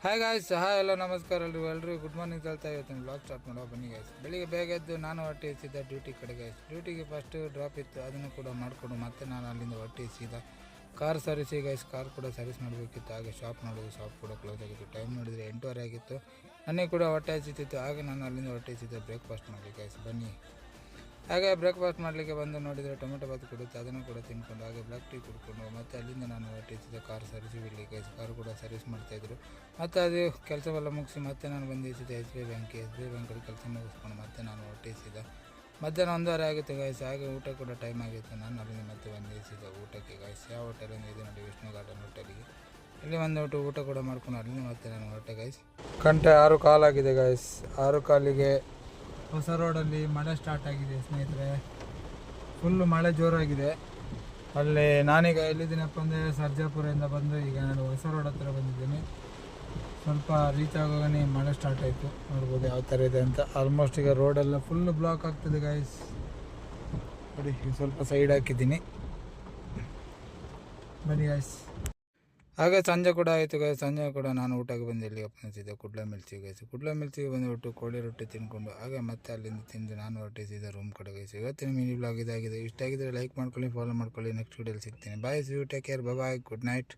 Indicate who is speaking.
Speaker 1: Hi guys, hi ಎಲ್ಲ ನಮಸ್ಕಾರ ಎಲ್ರಿಗೂ ಗುಡ್ ಮಾರ್ನಿಂಗ್ ಹೇಳ್ತಾ ಇವತ್ತಿನ ಬ್ಲಾಗ್ ಸ್ಟಾರ್ಟ್ ಮಾಡೋ ಬನ್ನಿ ಗಾಯ್ಸ್. ಬೆಳಿಗ್ಗೆ ಬೇಗ ಎದ್ದು ನಾನು ಹೊಟ್ಟೆ ಸೀದಾ ಡ್ಯೂಟಿ ಕಡೆ ಗಾಯ್ಸ್. ಡ್ಯೂಟಿಗೆ ಫಸ್ಟ್ ಡ್ರಾಪ್ ಇತ್ತು, ಅದನ್ನು ಕೂಡ ಮಾಡಿಕೊಂಡು ಮತ್ತೆ ನಾನು ಅಲ್ಲಿಂದ ಹೊಟ್ಟೆ ಸೀದಾ ಕಾರ್ ಸರ್ವಿಸಿಗೆ ಗಾಯ್ಸ್. ಕಾರ್ ಕೂಡ ಸರ್ವಿಸ್ ಮಾಡಬೇಕಿತ್ತು, ಹಾಗೆ ಶಾಪ್ ನೋಡೋದು, ಶಾಪ್ ಕೂಡ ಕ್ಲೋಸ್ ಆಗಿತ್ತು. ಟೈಮ್ ನೋಡಿದರೆ 8:30 ಆಗಿತ್ತು. ನನಗೆ ಕೂಡ ಹೊಟ್ಟೆ ಹಸಿತಿತ್ತು, ಹಾಗೆ ನಾನು ಅಲ್ಲಿಂದ ಹೊಟ್ಟೆ ಸೀದಾ ಬ್ರೇಕ್ಫಾಸ್ಟ್ ಮಾಡಿ ಗಾಯ್ಸ್ ಬನ್ನಿ. ಹಾಗೆ ಬ್ರೇಕ್ಫಾಸ್ಟ್ ಮಾಡಲಿಕ್ಕೆ ಬಂದು ನೋಡಿದರೆ ಟೊಮೆಟೊ ಬಾತ್ ಕೊಡುತ್ತೆ, ಅದನ್ನು ಕೂಡ ತಿನ್ಕೊಂಡು ಹಾಗೆ ಬ್ಲ್ಯಾಕ್ ಟೀ ಕುಡ್ಕೊಂಡು ಮತ್ತೆ ಅಲ್ಲಿಂದ ನಾನು ಹೊರಟಿಸಿದ ಕಾರ್ ಸರ್ವಿಸ್ ಬಿಡಲಿಕ್ಕೆ. ಕಾರು ಕೂಡ ಸರ್ವಿಸ್ ಮಾಡ್ತಾಯಿದ್ರು. ಮತ್ತು ಅದು ಕೆಲಸವೆಲ್ಲ ಮುಗಿಸಿ ಮತ್ತೆ ನಾನು ಬಂದಿಸಿದೆ ಎಸ್ ಬಿ ಬ್ಯಾಂಕಲ್ಲಿ ಕೆಲಸ ಮುಗಿಸ್ಕೊಂಡು ಮತ್ತೆ ನಾನು ಹೊರಟಿಸಿದ. ಮಧ್ಯಾಹ್ನ 1:30 ಆಗಿತ್ತು ಗಾಯ್ಸ್. ಹಾಗೆ ಊಟ ಕೂಡ ಟೈಮ್ ಆಗಿತ್ತು. ನಾನು ಅಲ್ಲಿಂದ ಮತ್ತೆ ಬಂದಿಸಿದ ಊಟಕ್ಕೆ ಗಾಯ್ಸ್. ಯಾವ ಹೋಟೆಲಿಂದ ಇದು ನೋಡಿ, ವಿಷ್ಣು ಗಾರ್ಡನ್ ಹೋಟೆಲಿಗೆ. ಇಲ್ಲಿ ಒಂದು ಊಟ ಕೂಡ ಮಾಡ್ಕೊಂಡು ಅಲ್ಲಿಂದ ಮತ್ತೆ ನಾನು ಹೊರಟೆ ಗಾಯ್ಸ್. ಗಂಟೆ 6:15 ಆಗಿದೆ ಗಾಯ್ಸ್. 6:15ಗೆ ಹೊಸ ರೋಡಲ್ಲಿ ಮಳೆ ಸ್ಟಾರ್ಟ್ ಆಗಿದೆ ಸ್ನೇಹಿತರೆ. ಫುಲ್ಲು ಮಳೆ ಜೋರಾಗಿದೆ. ಅಲ್ಲಿ ನಾನೀಗ ಎಲ್ಲಿದ್ದೀನಪ್ಪ ಅಂದರೆ ಸರ್ಜಾಪುರದಿಂದ ಬಂದು ಈಗ ನಾನು ಹೊಸ ರೋಡ್ ಹತ್ರ ಬಂದಿದ್ದೀನಿ. ಸ್ವಲ್ಪ ರೀಚ್ ಆಗೋಗನೇ ಮಳೆ ಸ್ಟಾರ್ಟ್ ಆಯಿತು. ನೋಡ್ಬೋದು ಯಾವ ಥರ ಇದೆ ಅಂತ. ಆಲ್ಮೋಸ್ಟ್ ಈಗ ರೋಡೆಲ್ಲ ಫುಲ್ಲು ಬ್ಲಾಕ್ ಆಗ್ತದೆ ಗಾಯ್ಸ್. ನೋಡಿ, ಸ್ವಲ್ಪ ಸೈಡ್ ಹಾಕಿದ್ದೀನಿ, ಬನ್ನಿ ಗಾಯ್ಸ್. ಹಾಗೆ ಸಂಜೆ ಕೂಡ ಆಯಿತು ಗಾಯ್ಸ್. ಸಂಜೆ ಕೂಡ ನಾನು ಊಟಕ್ಕೆ ಬಂದು ಎಲ್ಲಿ ಅನಿಸಿದ್ದೆ ಕುಡ್ಲ ಮಿಲ್ಸಿಗೆ ಗಾಯ್ಸ್. ಕುಡ್ಲ ಮಿಲ್ಸಿಗೆ ಬಂದುಬಿಟ್ಟು ಕೋಳಿ ರೊಟ್ಟಿ ತಿನ್ಕೊಂಡು ಹಾಗೆ ಮತ್ತೆ ಅಲ್ಲಿಂದ ತಿಂದು ನಾನು ಹೊರಟಿಸಿದ್ದೆ ರೂಮ್ ಕಡೆ ಗಾಯ್ಸ್. ಇವತ್ತಿನ ಮಿನಿ ಬ್ಲಾಗ್ ಇದಾಗಿದೆ. ಇಷ್ಟ ಆಗಿದ್ದರೆ ಲೈಕ್ ಮಾಡ್ಕೊಳ್ಳಿ, ಫಾಲೋ ಮಾಡ್ಕೊಳ್ಳಿ. ನೆಕ್ಸ್ಟ್ ವೀಡಿಯೋಲಿ ಸಿಗ್ತೀನಿ. Bye, see you, take care, bye, good night.